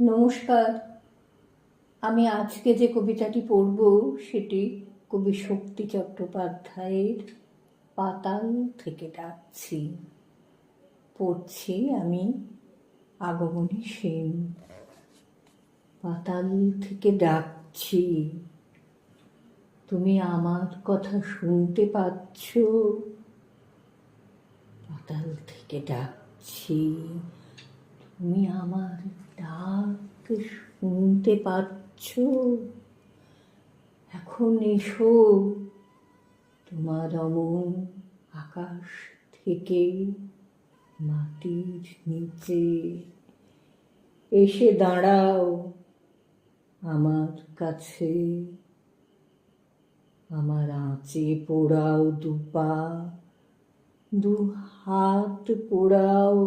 নমস্কার। আমি আজকে যে কবিতাটি পড়ব সেটি কবি শক্তি চট্টোপাধ্যায়ের পাতাল থেকে ডাকছি। পড়ছি আমি আগমনী সেন। পাতাল থেকে ডাকছি, তুমি আমার কথা শুনতে পাচ্ছ? পাতাল থেকে ডাকছি, তুমি আমার ডাক শুনতে পাচ্ছ? এখন এসো, তোমার অমন আকাশ থেকে মাটির নিচে এসে দাঁড়াও আমার কাছে। আমার আঁচে পোড়াও দুপা, দু হাত পোড়াও,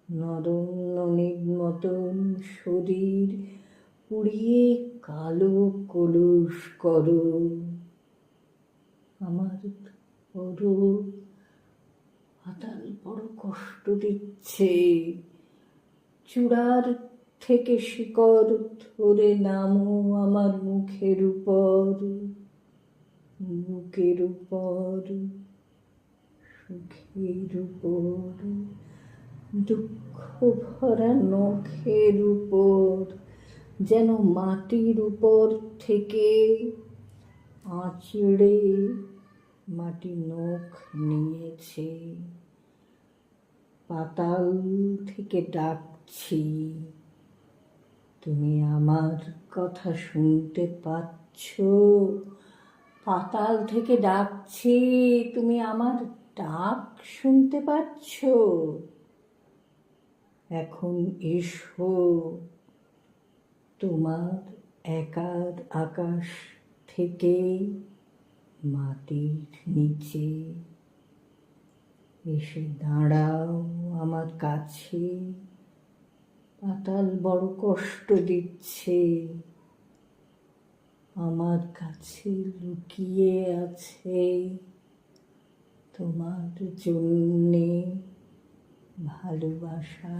নরম ননির মতন শরীর পুড়িয়ে কালো কলুষ করো। আমার বড় পাতাল বড় কষ্ট দিচ্ছে, চূড়ার থেকে শিকড় ধরে নামো আমার মুখের উপর, বুকের উপর, সুখের উপর, দুঃখ ভরা নখের উপর, যেন মাটির উপর থেকে আঁচড়ে মাটি নখ নিয়েছে। পাতাল থেকে ডাকছি, তুমি আমার কথা শুনতে পাচ্ছ? পাতাল থেকে ডাকছি, তুমি আমার ডাক শুনতে পাচ্ছ? এখন এসো, তোমার একার আকাশ থেকে মাটির নিচে এসে দাঁড়াও আমার কাছে। পাতাল বড় কষ্ট দিচ্ছে, আমার কাছে লুকিয়ে আছে তোমার জন্যে ভালোবাসা।